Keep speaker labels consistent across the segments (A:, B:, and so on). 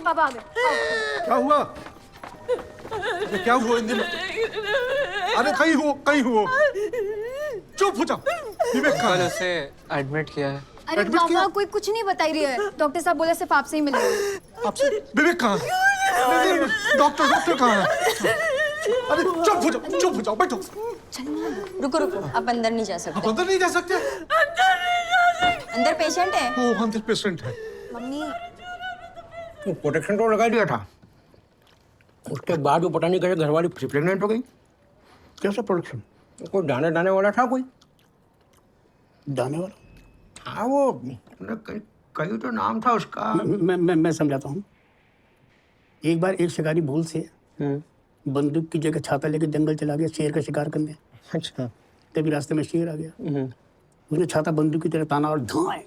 A: देखो पापा आ गए।
B: क्या हुआ? अरे क्या हुआ हिंदी में? अरे कहीं हो। चुप हो जाओ। विवेक कहाँ है?
C: उसे एडमिट किया है।
A: अरे पापा कोई कुछ नहीं बता रही है, डॉक्टर साहब बोले सिर्फ आपसे ही मिलेंगे।
B: आपसे? विवेक कहाँ है? नहीं, डॉक्टर कहाँ है? अरे चुप हो जाओ, बैठो।
D: रुको रुको, आप अंदर नहीं जा सकते।
B: आप अंदर नहीं जा सकते?
D: अंदर पेशेंट है।
B: ओह, अंदर पेशेंट है।
A: मम्मी
E: वो प्रोटेक्शन तो लगा दिया था, उसके बाद वो पता नहीं कैसे घरवाली फिर प्रेग्नेंट हो गई।
F: कैसा प्रोडक्शन?
E: कोई दाने दाने वाला था कोई।
F: दाने वाला?
E: हाँ वो कहीं तो नाम था उसका।
F: मैं समझाता हूँ। एक बार एक शिकारी भूल से बंदूक की जगह छाता लेकर जंगल चला गया शेर का शिकार करने।
E: अच्छा।
F: तभी रास्ते में शेर आ गया, उसने छाता बंदूक की तरह ताना और धाए,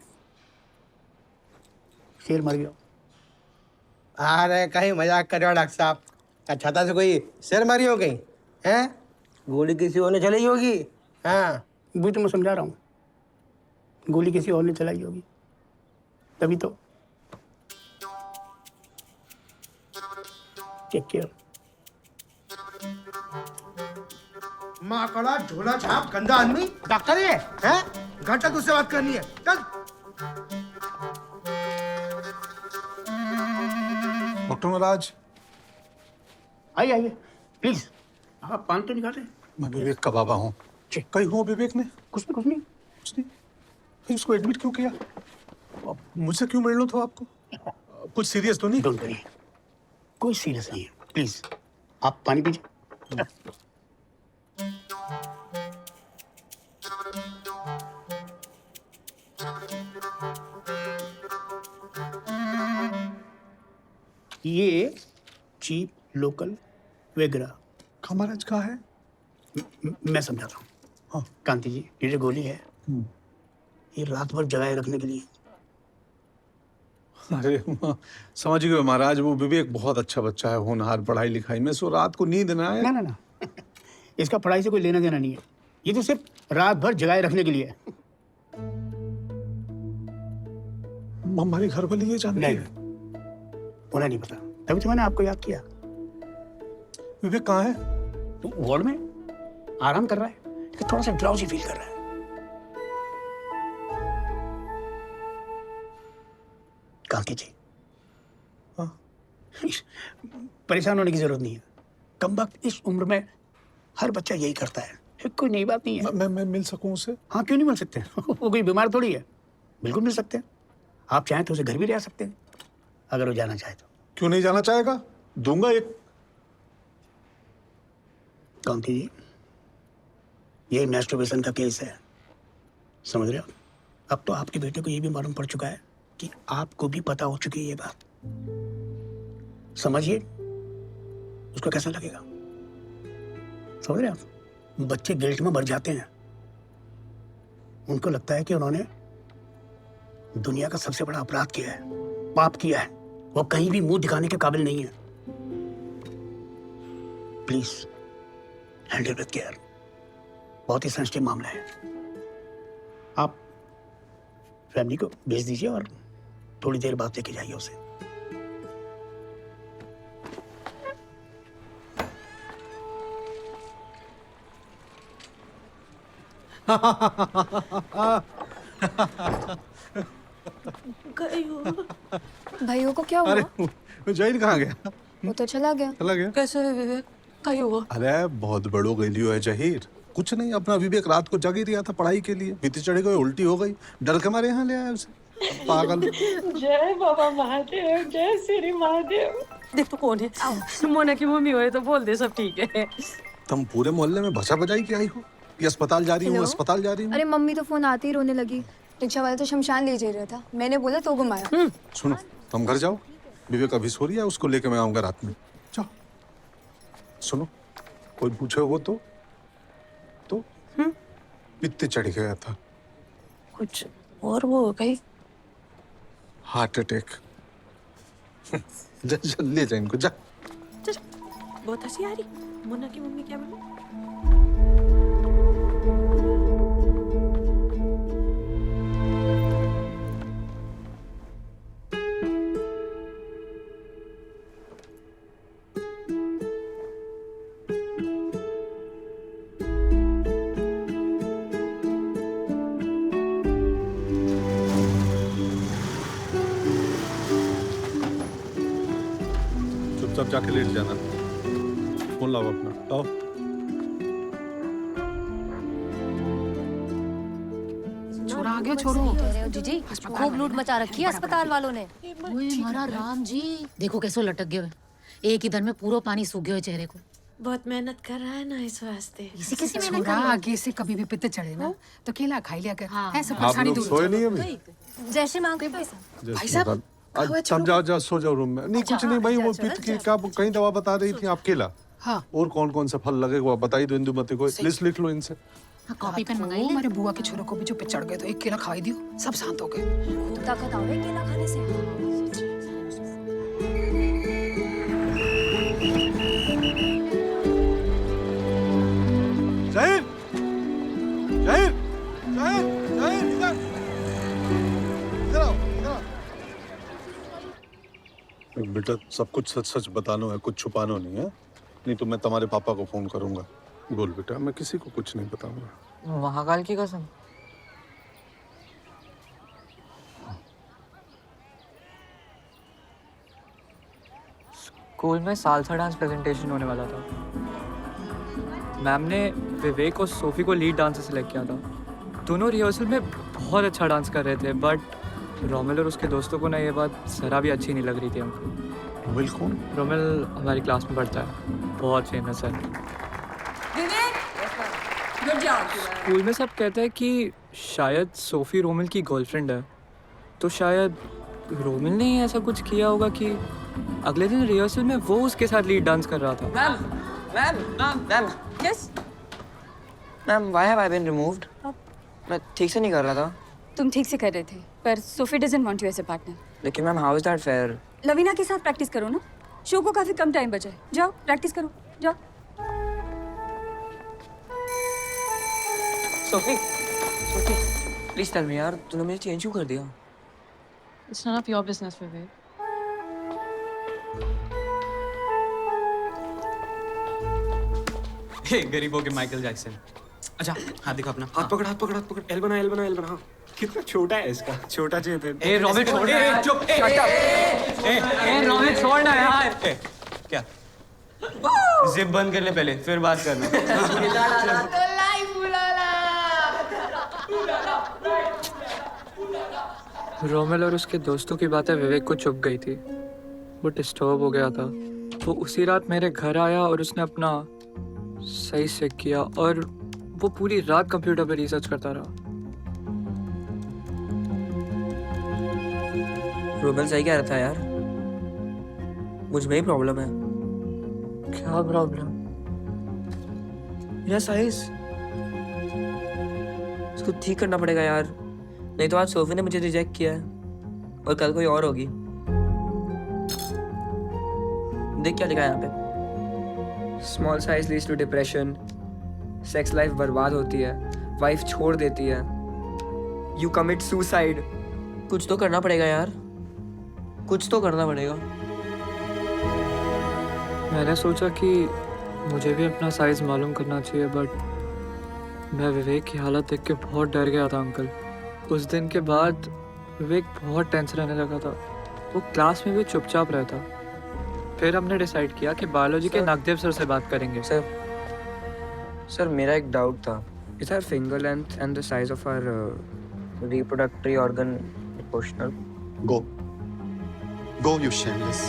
F: शेर मर गया।
E: अरे कहीं मजाक कर रहे हो डॉक्टर साहब? क्या छाता से कोई शेर मारी हो गई हैं? गोली किसी और ने चलाई होगी। हाँ
F: वही तो मैं समझा रहा हूँ, गोली किसी और ने चलाई होगी, तभी तो। Take care.
E: माँ कड़ा झोला छाप गंदा आदमी डॉक्टर है हैं? घंटा तुझसे बात करनी है, चल।
B: डॉक्टर महाराज,
F: आइए प्लीज। आप पानी तो निकालें।
B: मैं विवेक का बाबा हूँ। कहीं हुआ विवेक ने?
F: कुछ नहीं।
B: फिर उसको एडमिट क्यों किया? अब मुझसे क्यों मिलना था आपको? कुछ सीरियस तो नहीं?
F: डोंट वरी, कोई सीरियस नहीं है। प्लीज आप पानी पीजिए। ये चीप लोकल वेगरा।
B: महाराज कहाँ है?
F: मैं समझाता हूँ। हाँ कांति जी, ये जो गोली है ये रात भर जगाए रखने के लिए।
B: अरे समझ गए महाराज, वो विवेक बहुत अच्छा बच्चा है, होनहार, पढ़ाई लिखाई में, सो रात को नींद ना आए।
F: ना इसका पढ़ाई से कोई लेना देना नहीं है, ये तो सिर्फ रात भर जगाए रखने के लिए है।
B: हमारी घर वाली ये जानती
F: नहीं,
B: है?
F: उन्हें नहीं पता, तभी तो मैंने आपको याद किया।
B: विवेक कहाँ है?
F: तो वार्ड में आराम कर रहा है, लेकिन थोड़ा सा ड्राउजी फील कर रहा है। कांति जी,
B: हाँ?
F: परेशान होने की जरूरत नहीं है। कमबख्त इस उम्र में हर बच्चा यही करता है, कोई नई बात नहीं है।
B: मैं मिल सकूं उसे?
F: हाँ क्यों नहीं मिल सकते? वो कोई बीमार थोड़ी है, बिल्कुल मिल सकते हैं। आप चाहें तो उसे घर भी ले आ सकते हैं, अगर वो जाना चाहे तो।
B: क्यों नहीं जाना चाहेगा? दूंगा एक।
F: कांति जी, ये मैस्टरबेशन का केस है, समझ रहे हो? अब तो आपके बेटे को ये भी मालूम पड़ चुका है कि आपको भी पता हो चुकी है ये बात। समझिए उसको कैसा लगेगा, समझ रहे आप? बच्चे गिल्ट में मर जाते हैं, उनको लगता है कि उन्होंने दुनिया का सबसे बड़ा अपराध किया है, पाप किया है, वो कहीं भी मुंह दिखाने के काबिल नहीं है। प्लीज हैंडल विद केयर, बहुत ही सेंसिटिव मामला है। आप फैमिली को भेज दीजिए और थोड़ी देर बाद लेके जाइए उसे।
A: भाइयों को क्या हुआ?
B: अरे जैन कहाँ गया?
A: वो तो चला गया।
B: चला गया?
D: कैसे विवेक, क्या हुआ?
B: अरे बहुत बड़ो गलियो है जहीर। कुछ नहीं, अपना विवेक रात को जग ही रहा था पढ़ाई के लिए, बीती चढ़ी गई, उल्टी हो गई, डर के मारे यहाँ ले आया उसे, पागल।
G: जय बाबा महादेव, जय श्री महादेव। देख तो कौन है? मोना की मम्मी हो तो बोल दे सब ठीक है।
B: तुम पूरे मोहल्ले में भसा बजाई के आई हो कि अस्पताल जा रही हूँ, अस्पताल जा रही हूँ।
A: अरे मम्मी तो फोन आते ही रोने लगी। रिक्शा वाला तो शमशान ले जा रहा था, मैंने बोला तो घुमाया।
B: सुनो, तुम घर जाओ, विवेक अभी सो रही है, उसको लेके मैं आऊंगा रात में। जाओ। सुनो, कोई पूछे हो तो पित्ते चढ़ गया था।
G: कुछ और वो कहीं
B: हार्ट अटैक। ले जा इनको, जा।
G: बहुत हंसी आ रही। मोना की मम्मी क्या बोली?
B: सब जाके लेट जाना। फोन लाओ अपना, लाओ।
C: छोरा आ गया छोरो।
H: जीजी खूब लूट मचा रखी है अस्पताल वालों ने।
C: ओए हमारा राम जी देखो कैसो लटक गए। एक ही दिन में पूरा पानी सूख गयो चेहरे को।
G: बहुत मेहनत कर रहा है ना इस वास्ते।
C: इसी किसी में
I: छोरा आगे से कभी भी पित्त चढ़े ना तो केला खाई लिया कर। ऐसे
B: आप
I: परेशानी
B: लोग
I: दूर
B: सोए नहीं अभी?
A: जय श्री माँ।
I: भाई साहब
B: सब जाओ जाओ सो जाओ रूम में। नहीं कुछ नहीं भाई, वो पित्त की क्या कहीं दवा बता रही थी आप? केला
I: हाँ
B: और कौन कौन सा फल लगेगा बताई दो इंदुमती को, लिस्ट लिख लो इनसे।
C: हाँ, कॉपी पेन मंगाई ले।
I: हमारे बुआ के छोरों को भी जो पित्त चढ़ गए तो एक केला खा ही दियो, सब शांत हो गए।
A: खूब ताकत आवे केला खाने से।
B: जाहिर जाहिर जाहिर जाहिर इधर इधर आओ, इधर आओ। बेटा सब कुछ सच सच बताना है, कुछ छुपाना नहीं है, नहीं तो मैं तुम्हारे पापा को फोन करूंगा। बोल बेटा, मैं किसी को कुछ नहीं बताऊंगा।
J: महाकाल की कसम। स्कूल में सालसा डांस प्रेजेंटेशन होने वाला था। मैम ने विवेक और सोफी को लीड डांसर सेलेक्ट किया था। दोनों रिहर्सल में बहुत अच्छा डांस कर रहे थे, बट रोमिल और उसके दोस्तों को ना ये बात जरा भी अच्छी नहीं लग रही थी हमको।
B: रोमिल कौन?
J: रोमिल हमारी क्लास में पढ़ता है, बहुत फेमस है। स्कूल में सब कहते हैं कि शायद सोफी रोमिल की गर्लफ्रेंड है, तो शायद रोमिल ने ही ऐसा कुछ किया होगा कि अगले दिन रिहर्सल में वो उसके साथ लीड डांस कर रहा था।
K: Ma'am
H: yes
K: ma'am why have I been removed? मैं ठीक से नहीं कर रहा था।
A: तुम ठीक से कर रहे थे, पर Sophie doesn't want you as a partner.
K: लेकिन ma'am how is that fair?
A: Lavina के साथ प्रैक्टिस करो ना, शो को काफी कम टाइम बचा है। जाओ प्रैक्टिस करो, जाओ।
K: सोफी प्लीज टेल मी यार, तूने मुझे चेंज क्यों कर दिया?
G: It's none of your business, Vivek.
L: हे गरीबों के माइकल जैक्सन। अच्छा हाथ दिखा अपना। हाथ पकड़ हाथ पकड़ हाथ पकड़। एल बना एल बना एल बना। हाँ कितना छोटा है इसका, छोटा चाहिए।
J: ए रोमिल छोड़ ना,
L: चुप।
J: ए रोमिल छोड़ ना यार।
L: क्या जिप बंद कर ले पहले, फिर बात करना।
J: रोमिल और उसके दोस्तों की बातें विवेक को चुप गई थी। वो डिस्टर्ब हो गया था। वो उसी रात मेरे घर आया और उसने अपना सही चेक किया और वो पूरी रात कंप्यूटर पे रिसर्च करता रहा।
K: रोमिल सही कह रहा था यार, मुझ में ही प्रॉब्लम है।
J: क्या प्रॉब्लम?
K: मेरा साइज, इसको ठीक करना पड़ेगा यार, नहीं तो आज सोफी ने मुझे रिजेक्ट किया है और कल कोई और होगी। देख क्या लिखा है यहाँ पे, small size leads to depression, sex life बर्बाद होती है, वाइफ छोड़ देती है, यू कमिट सुसाइड। कुछ तो करना पड़ेगा यार, कुछ तो करना पड़ेगा।
J: मैंने सोचा कि मुझे भी अपना साइज मालूम करना चाहिए, बट मैं विवेक की हालत देख के बहुत डर गया था अंकल। उस दिन के बाद विवेक बहुत टेंस रहने लगा था। वो क्लास में भी चुपचाप रहता। फिर हमने डिसाइड किया कि बायोलॉजी के नकदेव सर से बात करेंगे।
K: सर मेरा एक डाउट था, is our finger length and the size of our reproductory organ proportional?
M: Go, you shameless.